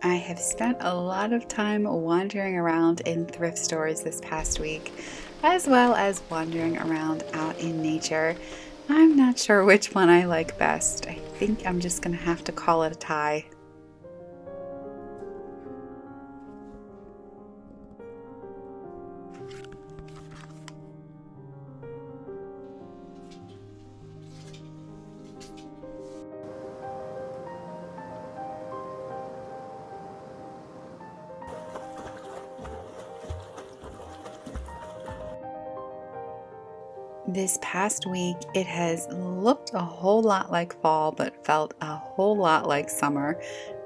I have spent a lot of time wandering around in thrift stores this past week, as well as wandering around out in nature. I'm not sure which one I like best. I think I'm just gonna have to call it a tie. This past week, it has looked a whole lot like fall, but felt a whole lot like summer.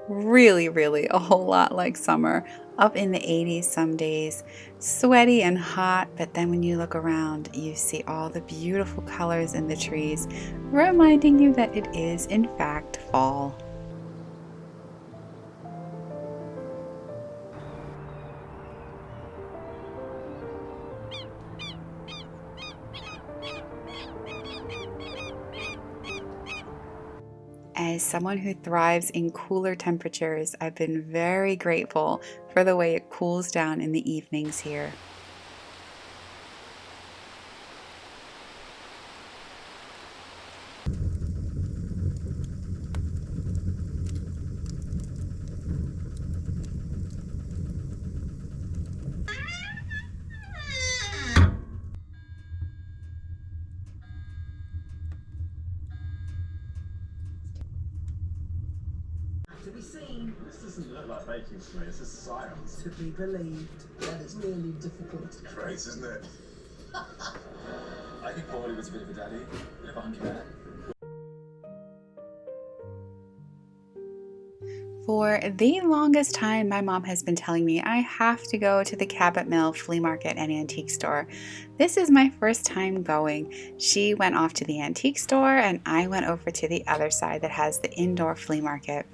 Really, really a whole lot like summer. Up in the 80s some days, sweaty and hot, but then when you look around, you see all the beautiful colors in the trees, reminding you that it is, in fact, fall. As someone who thrives in cooler temperatures, I've been very grateful for the way it cools down in the evenings here. To be seen. This doesn't look like baking to me, it's just science. To be believed. That is really difficult. It's great, isn't it? I think Paulie was a bit of a daddy, bit of a hunky man. For the longest time, my mom has been telling me I have to go to the Cabot Mill flea market and antique store. This is my first time going. She went off to the antique store and I went over to the other side that has the indoor flea market.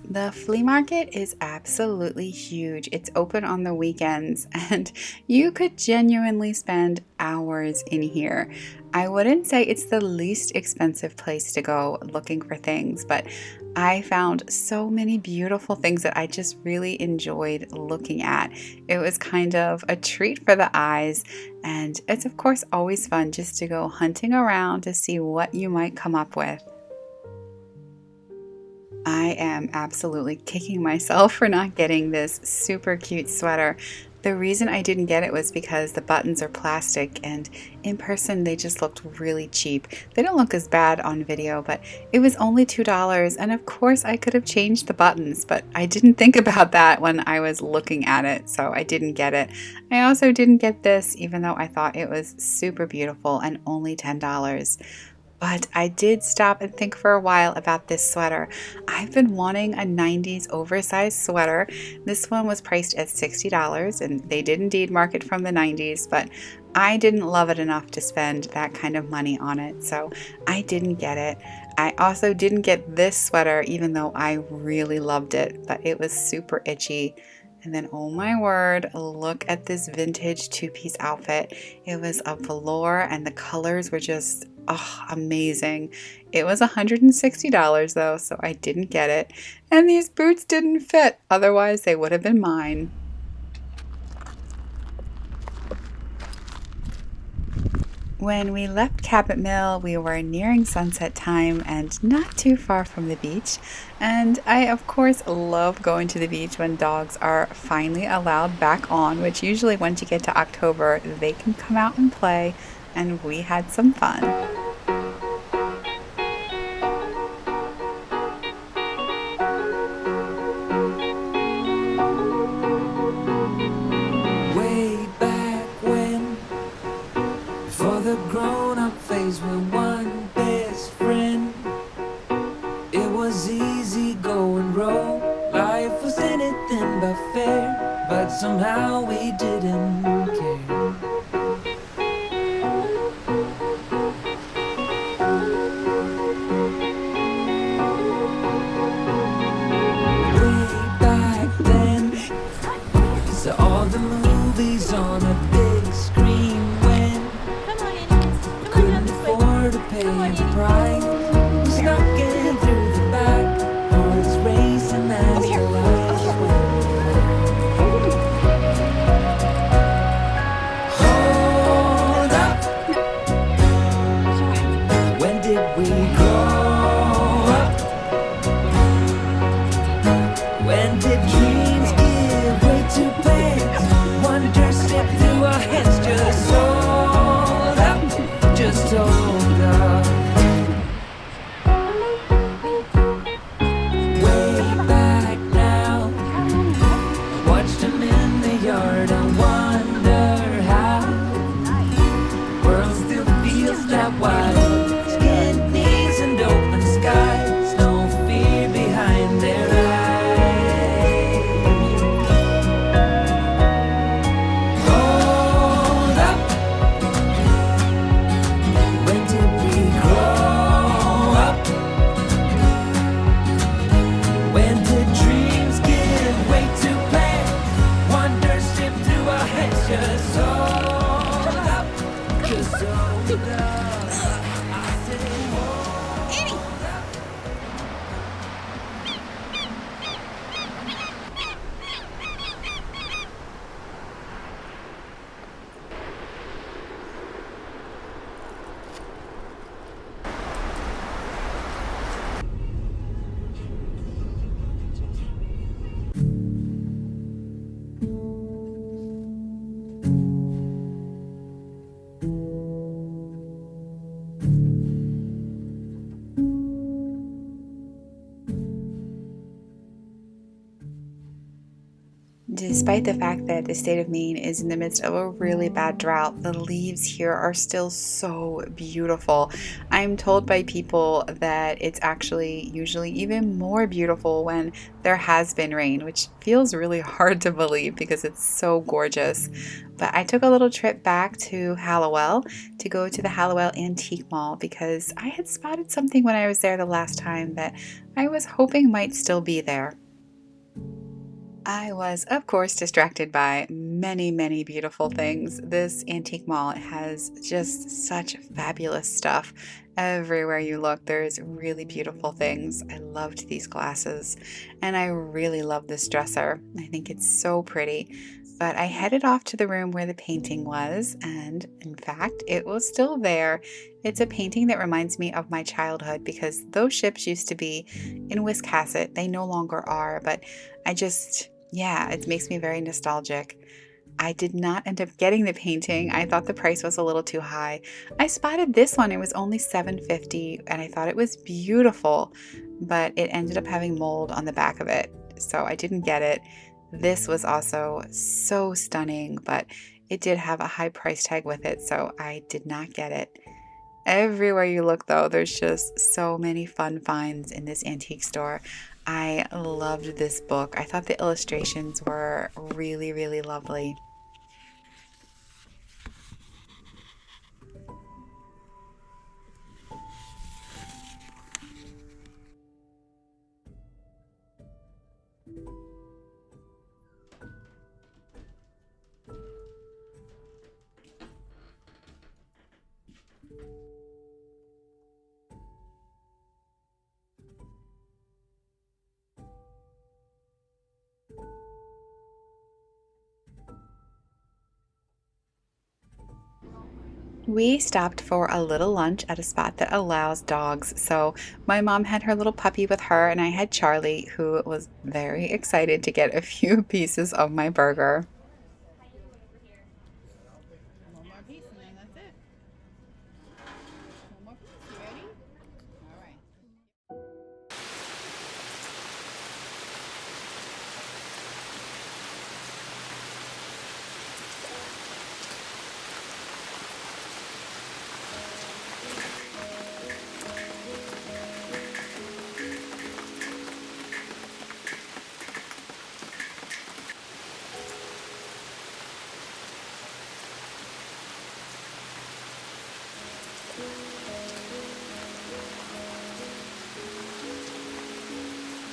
The flea market is absolutely huge. It's open on the weekends and you could genuinely spend hours in here. I wouldn't say it's the least expensive place to go looking for things, but I found so many beautiful things that I just really enjoyed looking at. It was kind of a treat for the eyes, and it's of course always fun just to go hunting around to see what you might come up with. I am absolutely kicking myself for not getting this super cute sweater. The reason I didn't get it was because the buttons are plastic and in person they just looked really cheap. They don't look as bad on video, but it was only $2 and of course I could have changed the buttons, but I didn't think about that when I was looking at it, so I didn't get it. I also didn't get this even though I thought it was super beautiful and only $10. But I did stop and think for a while about this sweater. I've been wanting a 90s oversized sweater. This one was priced at $60 and they did indeed mark it from the 90s, but I didn't love it enough to spend that kind of money on it, so I didn't get it. I also didn't get this sweater even though I really loved it, but it was super itchy. And then, oh my word, look at this vintage two-piece outfit. It was a velour and the colors were just amazing. It was $160 though, so I didn't get it. And these boots didn't fit, otherwise they would have been mine. When we left Cabot Mill, we were nearing sunset time and not too far from the beach. And I, of course, love going to the beach when dogs are finally allowed back on, which usually once you get to October, they can come out and play. And we had some fun. Way back when, for the grown-up phase, we're one best friend. It was easy going roll. Life was anything but fair, but somehow we didn't care. Way back then, so all the movies on a big screen when couldn't afford to pay the price. snuck in through the back, hearts racing as the lights went. Hold up, when did we grow up? When did dreams give way to plans? Wonder slip through our hands. Just hold up, just hold up. Way back now, watched him in the yard and wonder how world still feels that wide. Skin, knees, and open skies, no fear behind their eyes. Hold up, when did we grow up? When did dreams give way to plans? Wonder slip through our heads. Just hold up, just hold up. I said hold up. Despite the fact that the state of Maine is in the midst of a really bad drought, the leaves here are still so beautiful. I'm told by people that it's actually usually even more beautiful when there has been rain, which feels really hard to believe because it's so gorgeous. But I took a little trip back to Hallowell to go to the Hallowell Antique Mall because I had spotted something when I was there the last time that I was hoping might still be there. I was, of course, distracted by many, many beautiful things. This antique mall has just such fabulous stuff. Everywhere you look, there's really beautiful things. I loved these glasses, and I really love this dresser. I think it's so pretty. But I headed off to the room where the painting was, and in fact, it was still there. It's a painting that reminds me of my childhood because those ships used to be in Wiscasset. They no longer are, but I just, yeah, it makes me very nostalgic. I did not end up getting the painting. I thought the price was a little too high. I spotted this one. It was only $7.50 and I thought it was beautiful, but it ended up having mold on the back of it. So I didn't get it. This was also so stunning, but it did have a high price tag with it, so I did not get it. Everywhere you look, though, there's just so many fun finds in this antique store. I loved this book. I thought the illustrations were really, really lovely. We stopped for a little lunch at a spot that allows dogs. So my mom had her little puppy with her, and I had Charlie, who was very excited to get a few pieces of my burger. One more piece and then that's it. One more piece. You ready? All right.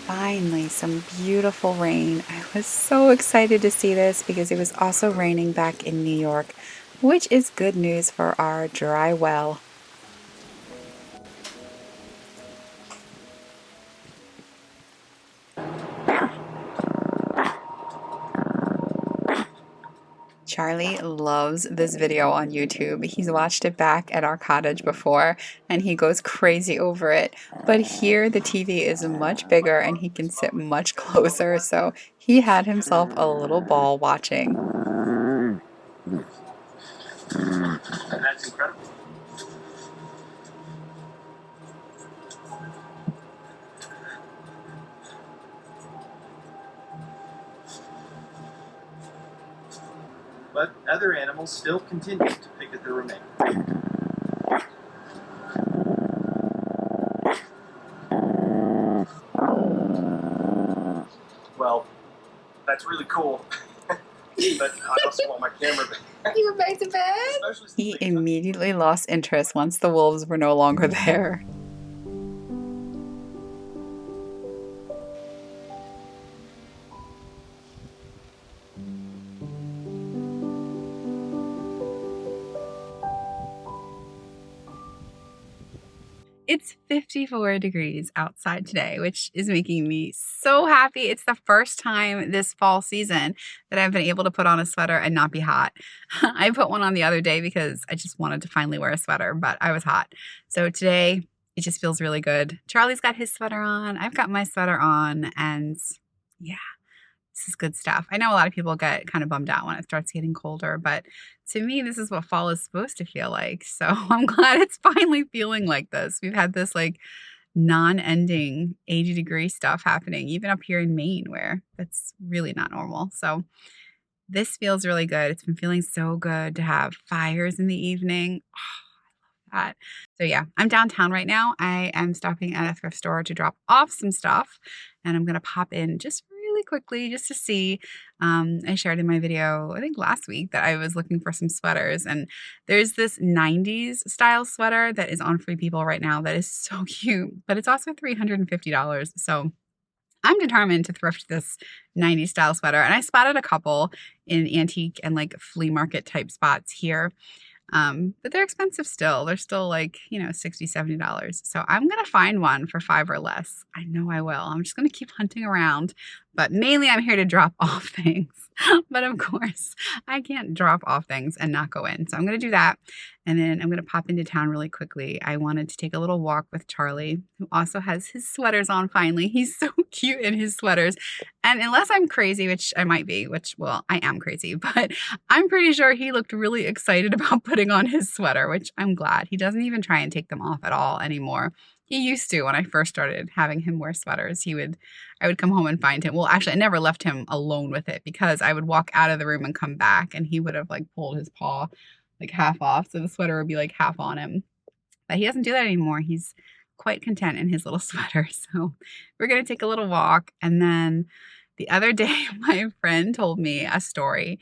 Finally, some beautiful rain. I was so excited to see this because it was also raining back in New York, which is good news for our dry well. Charlie loves this video on YouTube. He's watched it back at our cottage before and he goes crazy over it. But here the TV is much bigger and he can sit much closer, so he had himself a little ball watching. And that's incredible. But other animals still continue to pick at the remains. Well, that's really cool. But I also want my camera back. You were back to bed? Especially since He they- immediately lost interest once the wolves were no longer there. It's 54 degrees outside today, which is making me so happy. It's the first time this fall season that I've been able to put on a sweater and not be hot. I put one on the other day because I just wanted to finally wear a sweater, but I was hot. So today it just feels really good. Charlie's got his sweater on. I've got my sweater on, and yeah. This is good stuff. I know a lot of people get kind of bummed out when it starts getting colder, but to me, this is what fall is supposed to feel like. So I'm glad it's finally feeling like this. We've had this like non-ending 80-degree stuff happening, even up here in Maine, where that's really not normal. So this feels really good. It's been feeling so good to have fires in the evening. Oh, I love that. So yeah, I'm downtown right now. I am stopping at a thrift store to drop off some stuff, and I'm going to pop in just really quickly just to see. I shared in my video, I think last week, that I was looking for some sweaters, and there's this 90s style sweater that is on Free People right now that is so cute, but it's also $350. So I'm determined to thrift this 90s style sweater, and I spotted a couple in antique and like flea market type spots here. But they're expensive still. They're still like, $60, $70. So I'm going to find one for $5 or less. I know I will. I'm just going to keep hunting around, but mainly I'm here to drop off things. But of course, I can't drop off things and not go in. So I'm going to do that. And then I'm going to pop into town really quickly. I wanted to take a little walk with Charlie, who also has his sweaters on finally. He's so cute in his sweaters. And unless I'm crazy, which I might be, well, I am crazy, but I'm pretty sure he looked really excited about putting on his sweater, which I'm glad. He doesn't even try and take them off at all anymore. He used to when I first started having him wear sweaters. I would come home and find him. Well, actually, I never left him alone with it because I would walk out of the room and come back and he would have like pulled his paw like half off. So the sweater would be like half on him. But he doesn't do that anymore. He's quite content in his little sweater. So we're going to take a little walk. And then the other day, my friend told me a story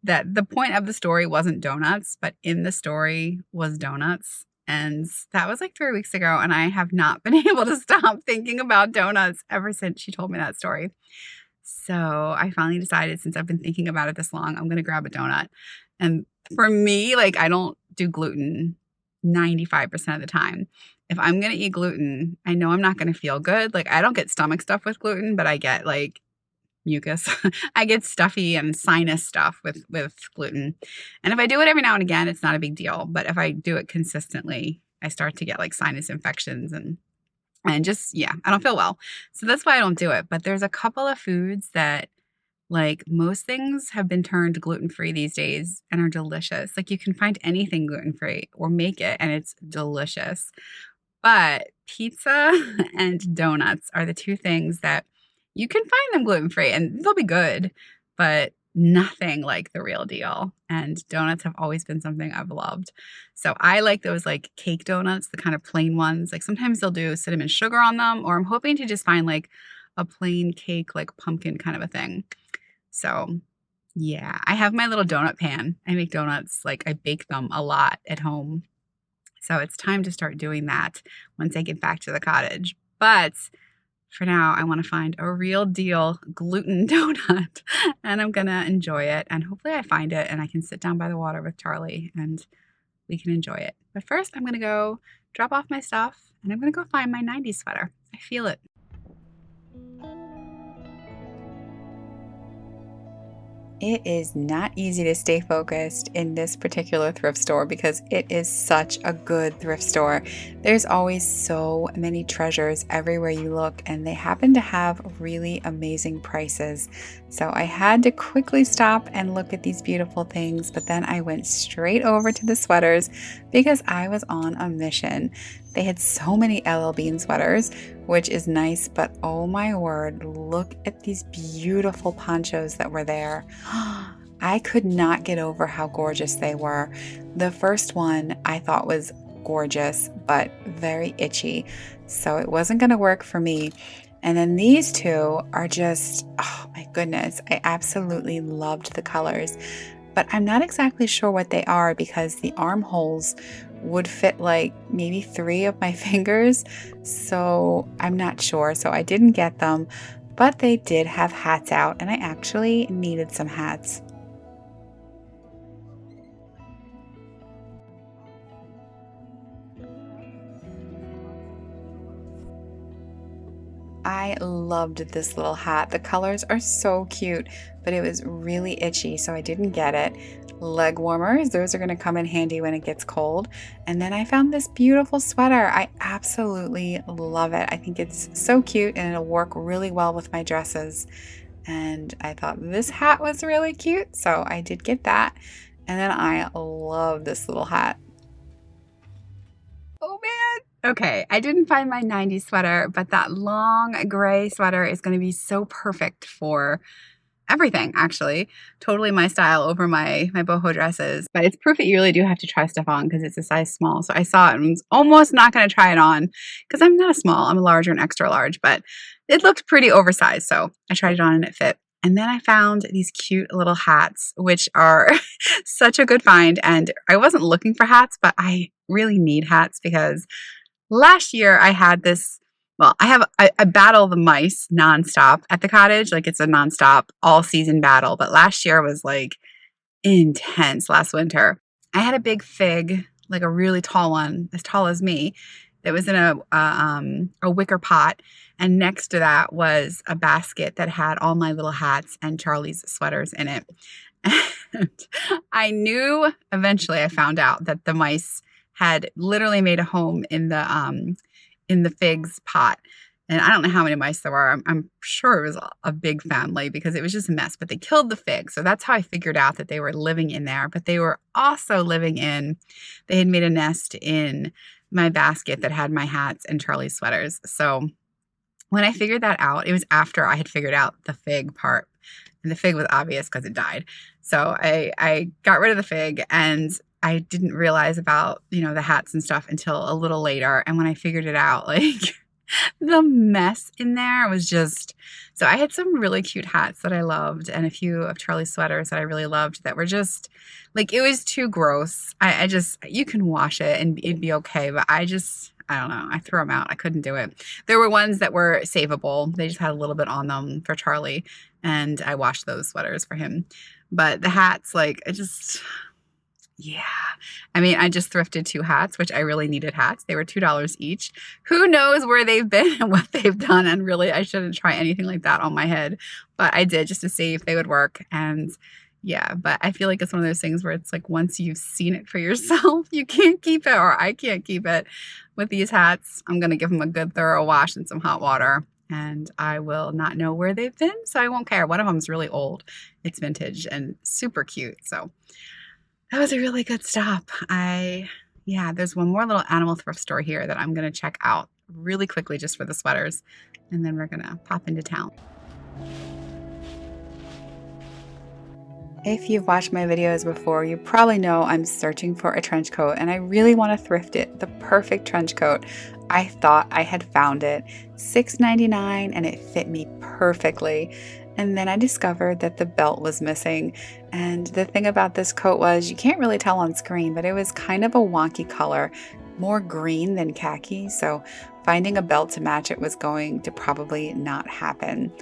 that the point of the story wasn't donuts, but in the story was donuts. And that was like 3 weeks ago. And I have not been able to stop thinking about donuts ever since she told me that story. So I finally decided, since I've been thinking about it this long, I'm going to grab a donut. And for me, like, I don't do gluten 95% of the time. If I'm going to eat gluten, I know I'm not going to feel good. Like, I don't get stomach stuff with gluten, but I get like mucus. I get stuffy and sinus stuff with gluten. And if I do it every now and again, it's not a big deal. But if I do it consistently, I start to get like sinus infections and just, yeah, I don't feel well. So that's why I don't do it. But there's a couple of foods that, like, most things have been turned gluten-free these days and are delicious. Like, you can find anything gluten-free or make it and it's delicious. But pizza and donuts are the two things that you can find them gluten-free and they'll be good, but nothing like the real deal. And donuts have always been something I've loved. So I like those like cake donuts, the kind of plain ones. Like sometimes they'll do cinnamon sugar on them, or I'm hoping to just find like a plain cake, like pumpkin kind of a thing. So yeah, I have my little donut pan. I make donuts, like I bake them a lot at home. So it's time to start doing that once I get back to the cottage. But for now, I want to find a real deal gluten donut and I'm going to enjoy it. And hopefully I find it and I can sit down by the water with Charlie and we can enjoy it. But first, I'm going to go drop off my stuff and I'm going to go find my 90s sweater. I feel it. It is not easy to stay focused in this particular thrift store because it is such a good thrift store. There's always so many treasures everywhere you look, and they happen to have really amazing prices. So I had to quickly stop and look at these beautiful things, but then I went straight over to the sweaters because I was on a mission. They had so many LL Bean sweaters, which is nice, but oh my word, look at these beautiful ponchos that were there. I could not get over how gorgeous they were. The first one I thought was gorgeous, but very itchy, so it wasn't going to work for me. And then these two are just, oh my goodness, I absolutely loved the colors. But I'm not exactly sure what they are because the armholes would fit like maybe 3 of my fingers. So I'm not sure. So I didn't get them, but they did have hats out and I actually needed some hats. I loved this little hat. The colors are so cute, but it was really itchy, so I didn't get it. Leg warmers, those are going to come in handy when it gets cold. And then I found this beautiful sweater. I absolutely love it. I think it's so cute and it'll work really well with my dresses. And I thought this hat was really cute, so I did get that. And then I love this little hat. Oh man. Okay, I didn't find my 90s sweater, but that long gray sweater is going to be so perfect for everything, actually. Totally my style over my boho dresses. But it's proof that you really do have to try stuff on because it's a size small. So I saw it and was almost not going to try it on because I'm not a small. I'm a large or an extra large, but it looked pretty oversized. So I tried it on and it fit. And then I found these cute little hats, which are such a good find. And I wasn't looking for hats, but I really need hats because last year I had this, well, I battle the mice nonstop at the cottage. Like it's a nonstop all season battle. But last year was like intense last winter. I had a big fig, like a really tall one, as tall as me, that was in a wicker pot. And next to that was a basket that had all my little hats and Charlie's sweaters in it. And I knew eventually I found out that the mice had literally made a home in the fig's pot. And I don't know how many mice there were. I'm sure it was a big family because it was just a mess. But they killed the fig. So that's how I figured out that they were living in there. But they were also living in, they had made a nest in my basket that had my hats and Charlie's sweaters. So when I figured that out, it was after I had figured out the fig part. And the fig was obvious because it died. So I got rid of the fig and I didn't realize about, the hats and stuff until a little later. And when I figured it out, like the mess in there was just, so I had some really cute hats that I loved and a few of Charlie's sweaters that I really loved that were just like, it was too gross. I just, you can wash it and it'd be okay. But I don't know. I threw them out. I couldn't do it. There were ones that were savable. They just had a little bit on them for Charlie and I washed those sweaters for him. But the hats, yeah. I mean, I just thrifted 2 hats, which I really needed hats. They were $2 each. Who knows where they've been and what they've done. And really, I shouldn't try anything like that on my head. But I did just to see if they would work. And yeah, but I feel like it's one of those things where it's like once you've seen it for yourself, you can't keep it, or I can't keep it. With these hats, I'm going to give them a good thorough wash in some hot water. And I will not know where they've been. So I won't care. One of them is really old. It's vintage and super cute. So that was a really good stop. There's one more little animal thrift store here that I'm going to check out really quickly just for the sweaters. And then we're going to pop into town. If you've watched my videos before, you probably know I'm searching for a trench coat and I really want to thrift it, the perfect trench coat. I thought I had found it, $6.99, and it fit me perfectly. And then I discovered that the belt was missing. And the thing about this coat was, you can't really tell on screen, but it was kind of a wonky color, more green than khaki. So finding a belt to match it was going to probably not happen.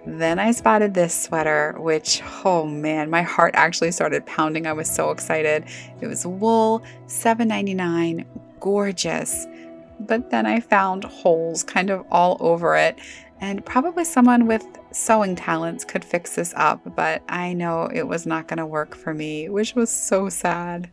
Then I spotted this sweater, which, oh man, my heart actually started pounding. I was so excited. It was wool, $7.99, gorgeous. But then I found holes kind of all over it. And probably someone with sewing talents could fix this up, but I know it was not going to work for me, which was so sad.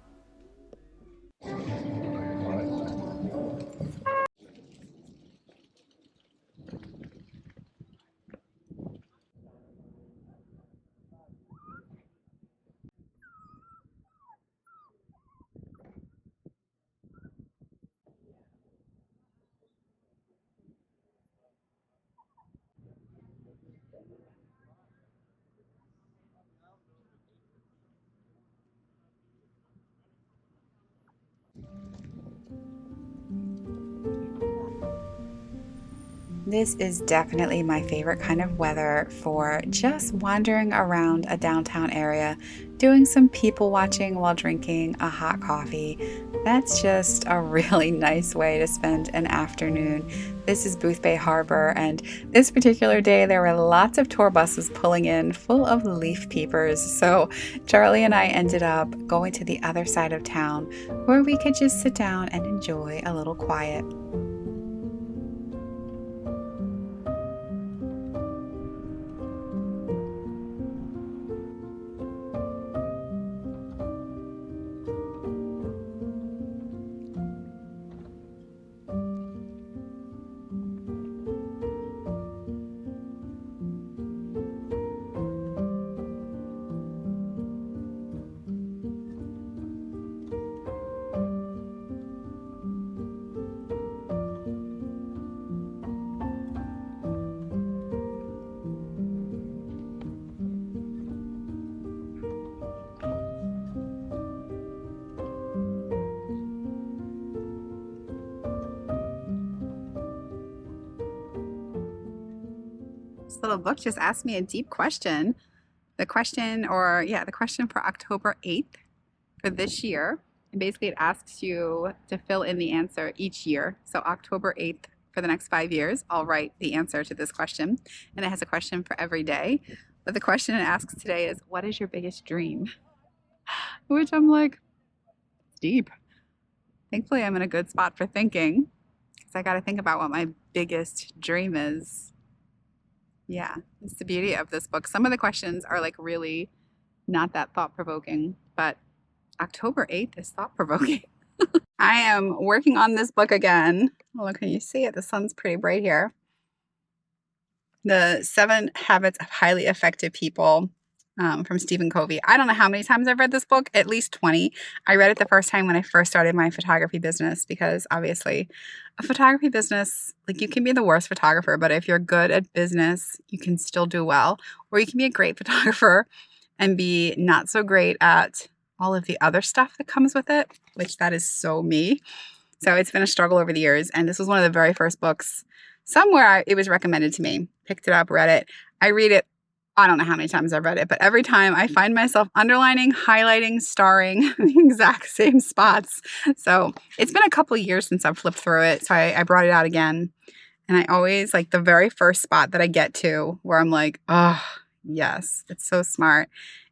This is definitely my favorite kind of weather for just wandering around a downtown area, doing some people watching while drinking a hot coffee. That's just a really nice way to spend an afternoon. This is Booth Bay Harbor, and this particular day there were lots of tour buses pulling in full of leaf peepers. So Charlie and I ended up going to the other side of town where we could just sit down and enjoy a little quiet. This little book just asked me a deep question. The question, the question for October 8th for this year. And basically, it asks you to fill in the answer each year. So, October 8th for the next 5 years, I'll write the answer to this question. And it has a question for every day. But the question it asks today is, what is your biggest dream? Which I'm like, deep. Thankfully, I'm in a good spot for thinking because I got to think about what my biggest dream is. Yeah, it's the beauty of this book. Some of the questions are like really not that thought provoking, but October 8th is thought provoking. I am working on this book again. Oh, look, can you see it? The sun's pretty bright here. The 7 Habits of Highly Effective People from Stephen Covey. I don't know how many times I've read this book, at least 20. I read it the first time when I first started my photography business because obviously a photography business, like you can be the worst photographer, but if you're good at business, you can still do well. Or you can be a great photographer and be not so great at all of the other stuff that comes with it, which that is so me. So it's been a struggle over the years. And this was one of the very first books somewhere it was recommended to me. Picked it up, read it. I read it. I don't know how many times I've read it, but every time I find myself underlining, highlighting, starring the exact same spots. So it's been a couple of years since I've flipped through it. So I brought it out again. And I always like the very first spot that I get to where I'm like, oh, yes, it's so smart,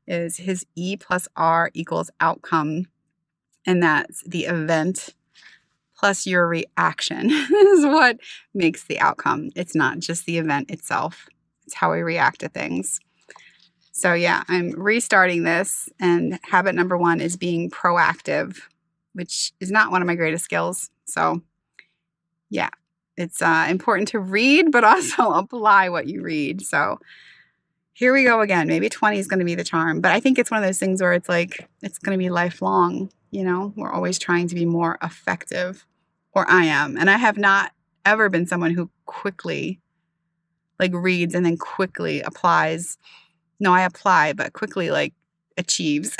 is his E plus R equals outcome. And that's the event plus your reaction is what makes the outcome. It's not just the event itself. It's how we react to things. So yeah, I'm restarting this, and habit number 1 is being proactive, which is not one of my greatest skills. So yeah, it's important to read, but also apply what you read. So here we go again. Maybe 20 is going to be the charm, but I think it's one of those things where it's like, it's going to be lifelong. You know, we're always trying to be more effective, or I am. And I have not ever been someone who quickly like reads and then quickly applies. No, I apply, but quickly like achieves.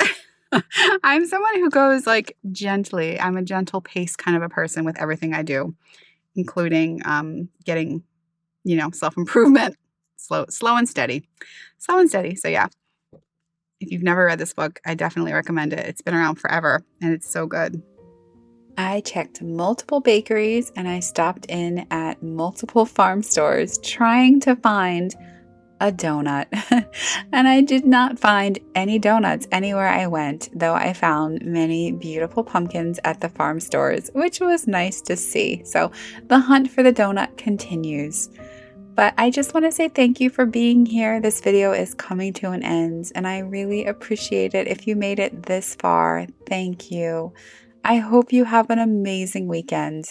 I'm someone who goes like gently. I'm a gentle pace kind of a person with everything I do, including getting, self-improvement, slow and steady. Slow and steady. So yeah, if you've never read this book, I definitely recommend it. It's been around forever and it's so good. I checked multiple bakeries and I stopped in at multiple farm stores trying to find a donut. And I did not find any donuts anywhere I went, though I found many beautiful pumpkins at the farm stores, which was nice to see. So the hunt for the donut continues. But I just want to say thank you for being here. This video is coming to an end, and I really appreciate it. If you made it this far, thank you. I hope you have an amazing weekend.